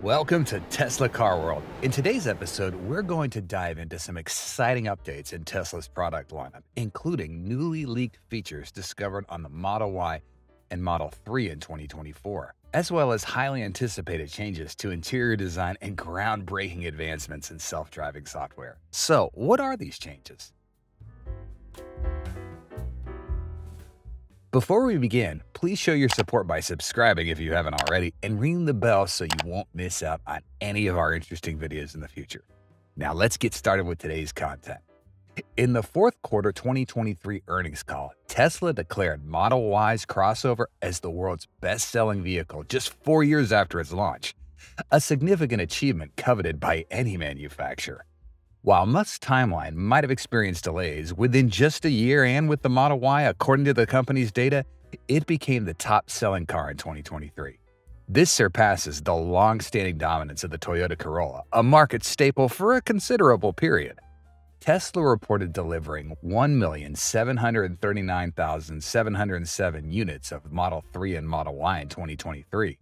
Welcome to Tesla Car World. In today's episode, we're going to dive into some exciting updates in Tesla's product lineup, including newly leaked features discovered on the Model Y and Model 3 in 2024, as well as highly anticipated changes to interior design and groundbreaking advancements in self-driving software. So, what are these changes? Before we begin, please show your support by subscribing if you haven't already and ring the bell so you won't miss out on any of our interesting videos in the future. Now let's get started with today's content. In the fourth quarter 2023 earnings call, Tesla declared Model Y's crossover as the world's best-selling vehicle just 4 years after its launch, a significant achievement coveted by any manufacturer. While Musk's timeline might have experienced delays, within just a year and with the Model Y, according to the company's data, it became the top-selling car in 2023. This surpasses the long-standing dominance of the Toyota Corolla, a market staple for a considerable period. Tesla reported delivering 1,739,707 units of Model 3 and Model Y in 2023.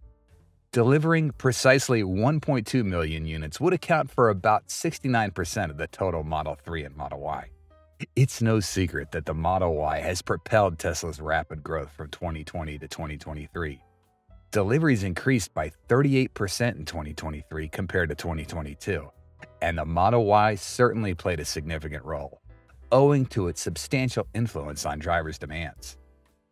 Delivering precisely 1.2 million units would account for about 69% of the total Model 3 and Model Y. It's no secret that the Model Y has propelled Tesla's rapid growth from 2020 to 2023. Deliveries increased by 38% in 2023 compared to 2022, and the Model Y certainly played a significant role, owing to its substantial influence on drivers' demands.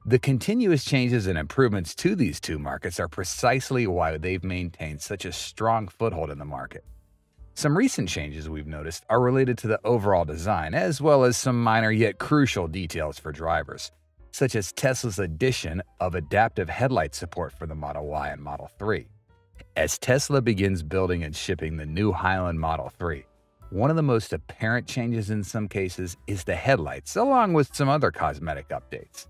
The continuous changes and improvements to these two markets are precisely why they've maintained such a strong foothold in the market. Some recent changes we've noticed are related to the overall design, as well as some minor yet crucial details for drivers, such as Tesla's addition of adaptive headlight support for the Model Y and Model 3. As Tesla begins building and shipping the new Highland Model 3, one of the most apparent changes in some cases is the headlights, along with some other cosmetic updates.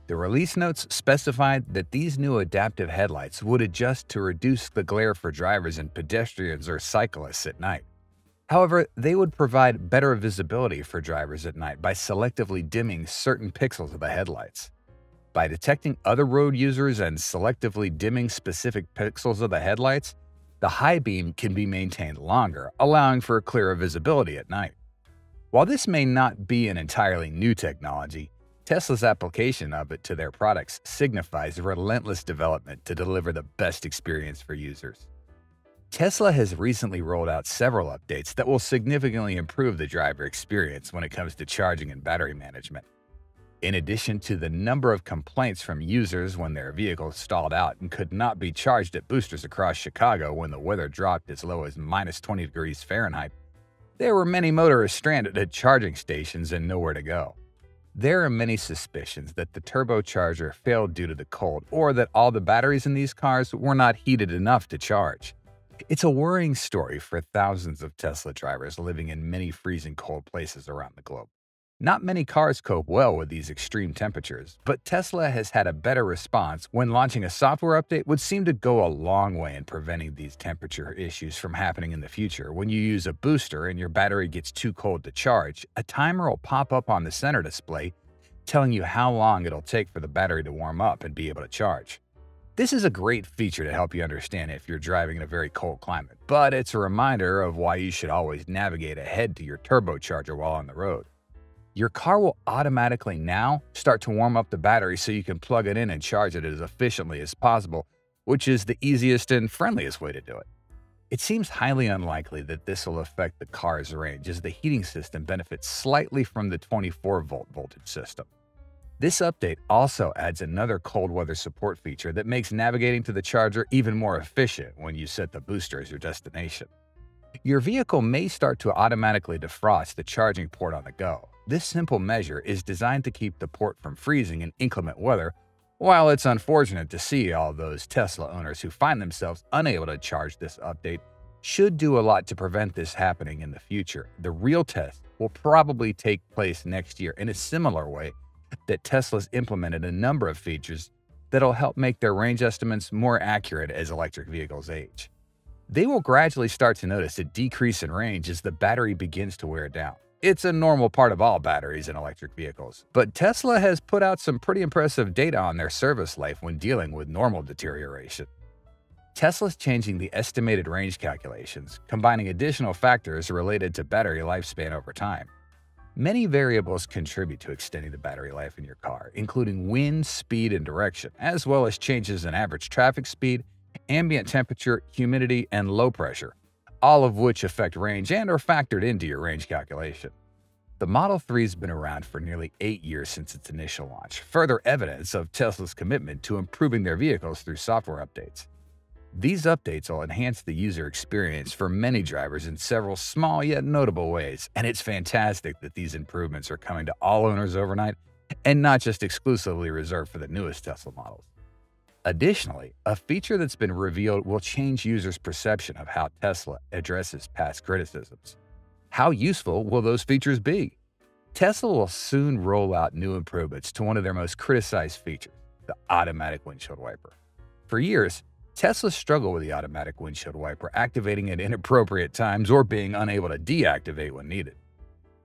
The release notes specified that these new adaptive headlights would adjust to reduce the glare for drivers and pedestrians or cyclists at night. However, they would provide better visibility for drivers at night by selectively dimming certain pixels of the headlights. By detecting other road users and selectively dimming specific pixels of the headlights, the high beam can be maintained longer, allowing for clearer visibility at night. While this may not be an entirely new technology, Tesla's application of it to their products signifies relentless development to deliver the best experience for users. Tesla has recently rolled out several updates that will significantly improve the driver experience when it comes to charging and battery management. In addition to the number of complaints from users when their vehicles stalled out and could not be charged at boosters across Chicago when the weather dropped as low as -20 degrees Fahrenheit, there were many motorists stranded at charging stations and nowhere to go. There are many suspicions that the turbocharger failed due to the cold or that all the batteries in these cars were not heated enough to charge. It's a worrying story for thousands of Tesla drivers living in many freezing cold places around the globe. Not many cars cope well with these extreme temperatures, but Tesla has had a better response when launching a software update would seem to go a long way in preventing these temperature issues from happening in the future. When you use a booster and your battery gets too cold to charge, a timer will pop up on the center display telling you how long it'll take for the battery to warm up and be able to charge. This is a great feature to help you understand if you're driving in a very cold climate, but it's a reminder of why you should always navigate ahead to your turbocharger while on the road. Your car will automatically now start to warm up the battery so you can plug it in and charge it as efficiently as possible, which is the easiest and friendliest way to do it. It seems highly unlikely that this will affect the car's range, as the heating system benefits slightly from the 24-volt voltage system. This update also adds another cold weather support feature that makes navigating to the charger even more efficient when you set the booster as your destination. Your vehicle may start to automatically defrost the charging port on the go. This simple measure is designed to keep the port from freezing in inclement weather. While it's unfortunate to see all those Tesla owners who find themselves unable to charge, this update should do a lot to prevent this happening in the future. The real test will probably take place next year in a similar way that Tesla's implemented a number of features that'll help make their range estimates more accurate as electric vehicles age. They will gradually start to notice a decrease in range as the battery begins to wear down. It's a normal part of all batteries in electric vehicles, but Tesla has put out some pretty impressive data on their service life when dealing with normal deterioration. Tesla's changing the estimated range calculations, combining additional factors related to battery lifespan over time. Many variables contribute to extending the battery life in your car, including wind, speed, and direction, as well as changes in average traffic speed, ambient temperature, humidity, and low pressure, all of which affect range and are factored into your range calculation. The Model 3 has been around for nearly 8 years since its initial launch, further evidence of Tesla's commitment to improving their vehicles through software updates. These updates will enhance the user experience for many drivers in several small yet notable ways, and it's fantastic that these improvements are coming to all owners overnight and not just exclusively reserved for the newest Tesla models. Additionally, a feature that's been revealed will change users' perception of how Tesla addresses past criticisms. How useful will those features be? Tesla will soon roll out new improvements to one of their most criticized features, the automatic windshield wiper. For years, Tesla struggled with the automatic windshield wiper activating at inappropriate times or being unable to deactivate when needed.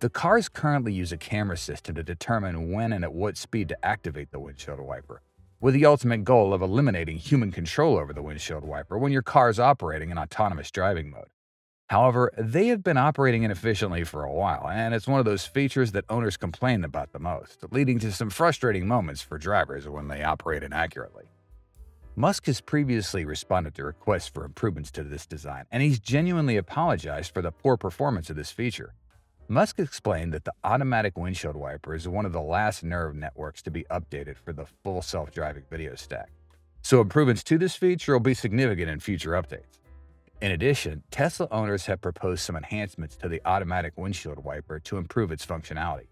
The cars currently use a camera system to determine when and at what speed to activate the windshield wiper, with the ultimate goal of eliminating human control over the windshield wiper when your car is operating in autonomous driving mode. However, they have been operating inefficiently for a while, and it's one of those features that owners complain about the most, leading to some frustrating moments for drivers when they operate inaccurately. Musk has previously responded to requests for improvements to this design, and he's genuinely apologized for the poor performance of this feature. Musk explained that the automatic windshield wiper is one of the last nerve networks to be updated for the full self-driving video stack, so improvements to this feature will be significant in future updates. In addition, Tesla owners have proposed some enhancements to the automatic windshield wiper to improve its functionality.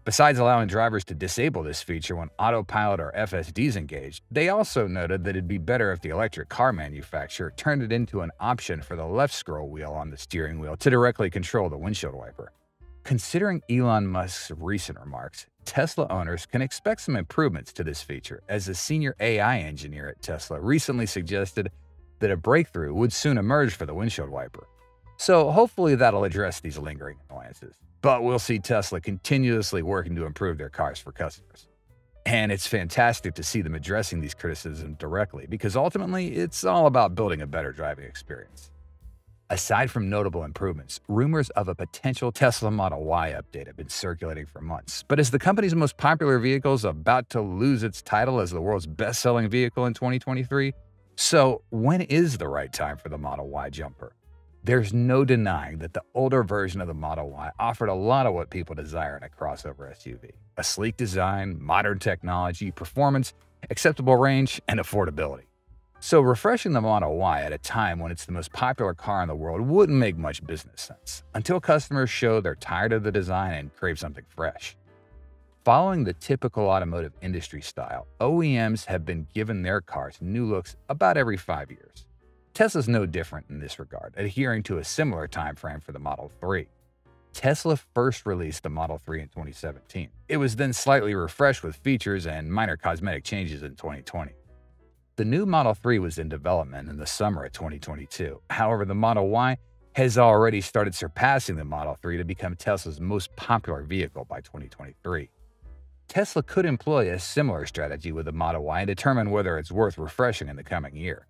Besides allowing drivers to disable this feature when autopilot or FSD is engaged, they also noted that it'd be better if the electric car manufacturer turned it into an option for the left scroll wheel on the steering wheel to directly control the windshield wiper. Considering Elon Musk's recent remarks, Tesla owners can expect some improvements to this feature, as a senior AI engineer at Tesla recently suggested that a breakthrough would soon emerge for the windshield wiper. So hopefully that'll address these lingering annoyances. But we'll see Tesla continuously working to improve their cars for customers. And it's fantastic to see them addressing these criticisms directly, because ultimately it's all about building a better driving experience. Aside from notable improvements, rumors of a potential Tesla Model Y update have been circulating for months. But as the company's most popular vehicle is about to lose its title as the world's best-selling vehicle in 2023, so when is the right time for the Model Y Jumper? There's no denying that the older version of the Model Y offered a lot of what people desire in a crossover SUV: a sleek design, modern technology, performance, acceptable range, and affordability. So refreshing the Model Y at a time when it's the most popular car in the world wouldn't make much business sense, until customers show they're tired of the design and crave something fresh. Following the typical automotive industry style, OEMs have been giving their cars new looks about every 5 years. Tesla's no different in this regard, adhering to a similar time frame for the Model 3. Tesla first released the Model 3 in 2017. It was then slightly refreshed with features and minor cosmetic changes in 2020. The new Model 3 was in development in the summer of 2022. However, the Model Y has already started surpassing the Model 3 to become Tesla's most popular vehicle by 2023. Tesla could employ a similar strategy with the Model Y and determine whether it's worth refreshing in the coming year.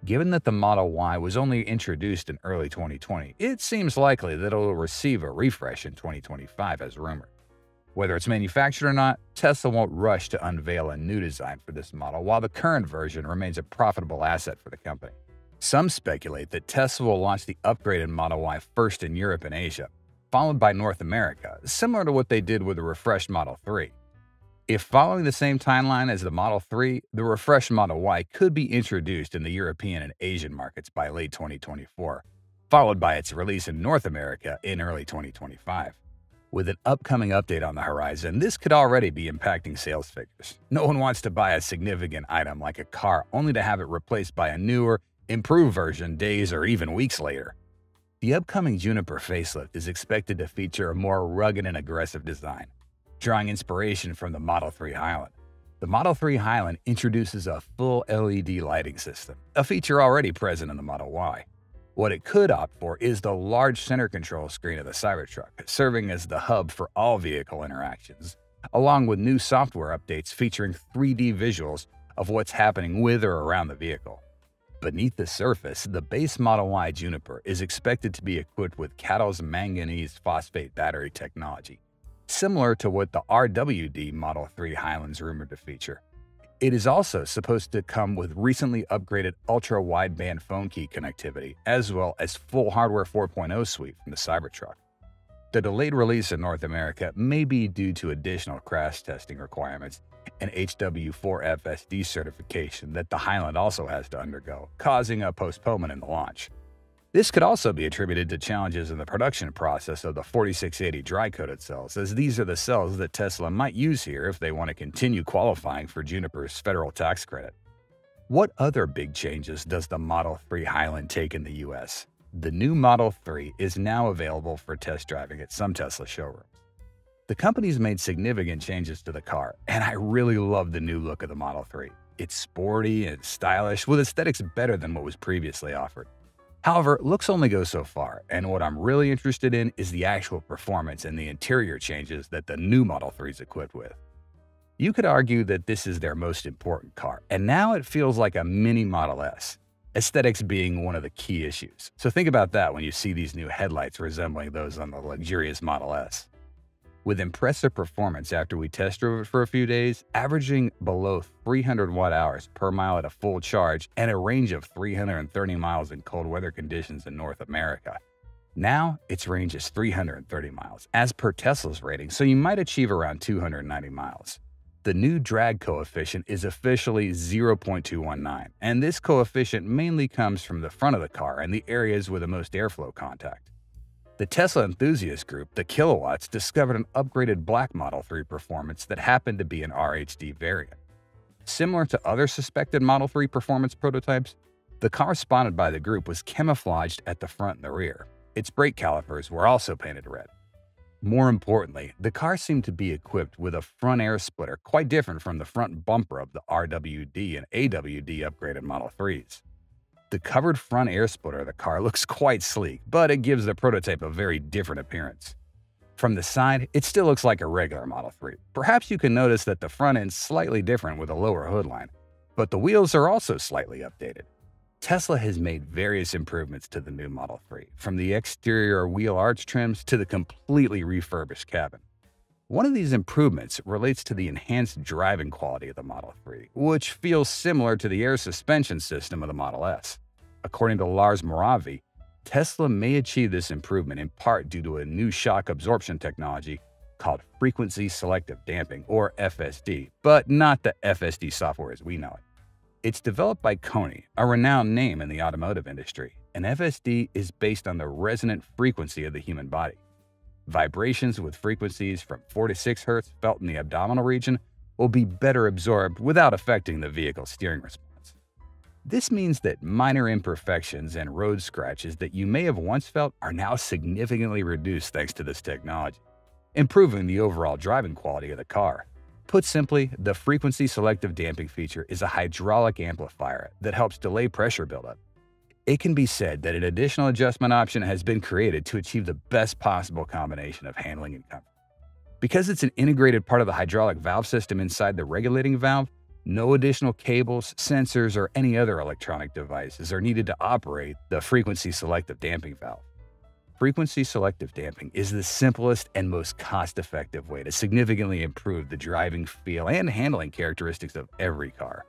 Given that the Model Y was only introduced in early 2020, it seems likely that it will receive a refresh in 2025 as rumored. Whether it's manufactured or not, Tesla won't rush to unveil a new design for this model, while the current version remains a profitable asset for the company. Some speculate that Tesla will launch the upgraded Model Y first in Europe and Asia, followed by North America, similar to what they did with the refreshed Model 3. If following the same timeline as the Model 3, the refreshed Model Y could be introduced in the European and Asian markets by late 2024, followed by its release in North America in early 2025. With an upcoming update on the horizon, this could already be impacting sales figures. No one wants to buy a significant item like a car only to have it replaced by a newer, improved version days or even weeks later. The upcoming Juniper facelift is expected to feature a more rugged and aggressive design, drawing inspiration from the Model 3 Highland. The Model 3 Highland introduces a full LED lighting system, a feature already present in the Model Y. What it could opt for is the large center control screen of the Cybertruck, serving as the hub for all vehicle interactions, along with new software updates featuring 3D visuals of what's happening with or around the vehicle. Beneath the surface, the base Model Y Juniper is expected to be equipped with CATL's manganese phosphate battery technology, similar to what the RWD Model 3 Highland's rumored to feature. It is also supposed to come with recently upgraded ultra-wideband phone key connectivity, as well as full Hardware 4.0 suite from the Cybertruck. The delayed release in North America may be due to additional crash testing requirements and HW4FSD certification that the Highland also has to undergo, causing a postponement in the launch. This could also be attributed to challenges in the production process of the 4680 dry-coated cells, as these are the cells that Tesla might use here if they want to continue qualifying for Juniper's federal tax credit. What other big changes does the Model 3 Highland take in the US? The new Model 3 is now available for test driving at some Tesla showrooms. The company's made significant changes to the car, and I really love the new look of the Model 3. It's sporty and stylish, with aesthetics better than what was previously offered. However, looks only go so far, and what I'm really interested in is the actual performance and the interior changes that the new Model 3 is equipped with. You could argue that this is their most important car, and now it feels like a mini Model S, aesthetics being one of the key issues. So think about that when you see these new headlights resembling those on the luxurious Model S. With impressive performance after we test drove it for a few days, averaging below 300 watt-hours per mile at a full charge and a range of 330 miles in cold weather conditions in North America. Now, its range is 330 miles, as per Tesla's rating, so you might achieve around 290 miles. The new drag coefficient is officially 0.219, and this coefficient mainly comes from the front of the car and the areas with the most airflow contact. The Tesla enthusiast group, the Kilowatts, discovered an upgraded black Model 3 performance that happened to be an RHD variant. Similar to other suspected Model 3 performance prototypes, the car spotted by the group was camouflaged at the front and the rear. Its brake calipers were also painted red. More importantly, the car seemed to be equipped with a front air splitter quite different from the front bumper of the RWD and AWD upgraded Model 3s. The covered front air splitter of the car looks quite sleek, but it gives the prototype a very different appearance. From the side, it still looks like a regular Model 3. Perhaps you can notice that the front end's slightly different with a lower hood line, but the wheels are also slightly updated. Tesla has made various improvements to the new Model 3, from the exterior wheel arch trims to the completely refurbished cabin. One of these improvements relates to the enhanced driving quality of the Model 3, which feels similar to the air suspension system of the Model S. According to Lars Moravi, Tesla may achieve this improvement in part due to a new shock absorption technology called frequency selective damping, or FSD, but not the FSD software as we know it. It's developed by Koni, a renowned name in the automotive industry, and FSD is based on the resonant frequency of the human body. Vibrations with frequencies from 4 to 6 Hz felt in the abdominal region will be better absorbed without affecting the vehicle's steering response. This means that minor imperfections and road scratches that you may have once felt are now significantly reduced thanks to this technology, improving the overall driving quality of the car. Put simply, the frequency selective damping feature is a hydraulic amplifier that helps delay pressure buildup. It can be said that an additional adjustment option has been created to achieve the best possible combination of handling and comfort. Because it's an integrated part of the hydraulic valve system inside the regulating valve, no additional cables, sensors, or any other electronic devices are needed to operate the frequency selective damping valve. Frequency selective damping is the simplest and most cost-effective way to significantly improve the driving feel and handling characteristics of every car.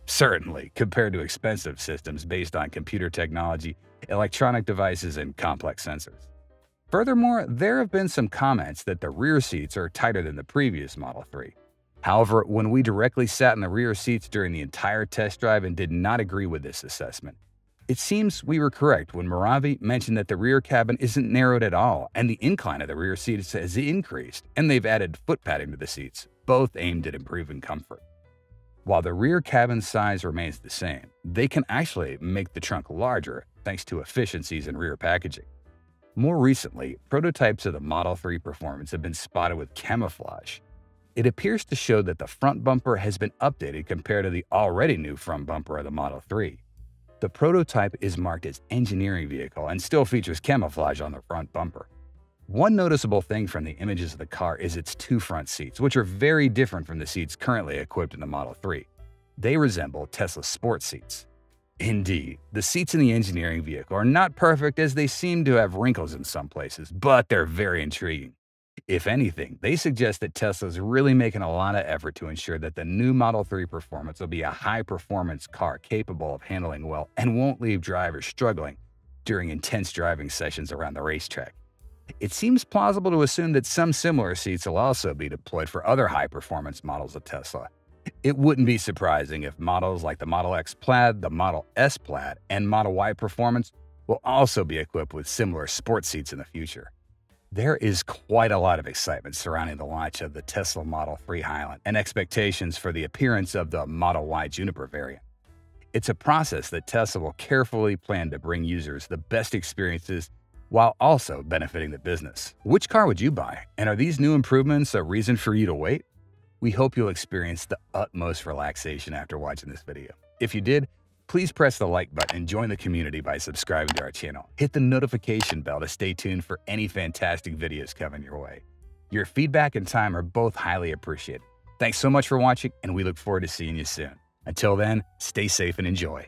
Certainly, compared to expensive systems based on computer technology, electronic devices, and complex sensors. Furthermore, there have been some comments that the rear seats are tighter than the previous Model 3. However, when we directly sat in the rear seats during the entire test drive and did not agree with this assessment, it seems we were correct when Moravi mentioned that the rear cabin isn't narrowed at all and the incline of the rear seats has increased, and they've added foot padding to the seats, both aimed at improving comfort. While the rear cabin size remains the same, they can actually make the trunk larger thanks to efficiencies in rear packaging. More recently, prototypes of the Model 3 performance have been spotted with camouflage. It appears to show that the front bumper has been updated compared to the already new front bumper of the Model 3. The prototype is marked as engineering vehicle and still features camouflage on the front bumper. One noticeable thing from the images of the car is its two front seats, which are very different from the seats currently equipped in the Model 3. They resemble Tesla's sports seats. Indeed, the seats in the engineering vehicle are not perfect as they seem to have wrinkles in some places, but they're very intriguing. If anything, they suggest that Tesla's really making a lot of effort to ensure that the new Model 3 Performance will be a high-performance car capable of handling well and won't leave drivers struggling during intense driving sessions around the racetrack. It seems plausible to assume that some similar seats will also be deployed for other high-performance models of Tesla. It wouldn't be surprising if models like the Model X Plaid, the Model S Plaid, and Model Y Performance will also be equipped with similar sports seats in the future. There is quite a lot of excitement surrounding the launch of the Tesla Model 3 Highland and expectations for the appearance of the Model Y Juniper variant. It's a process that Tesla will carefully plan to bring users the best experiences while also benefiting the business. Which car would you buy? And are these new improvements a reason for you to wait? We hope you'll experience the utmost relaxation after watching this video. If you did, please press the like button and join the community by subscribing to our channel. Hit the notification bell to stay tuned for any fantastic videos coming your way. Your feedback and time are both highly appreciated. Thanks so much for watching, and we look forward to seeing you soon. Until then, stay safe and enjoy.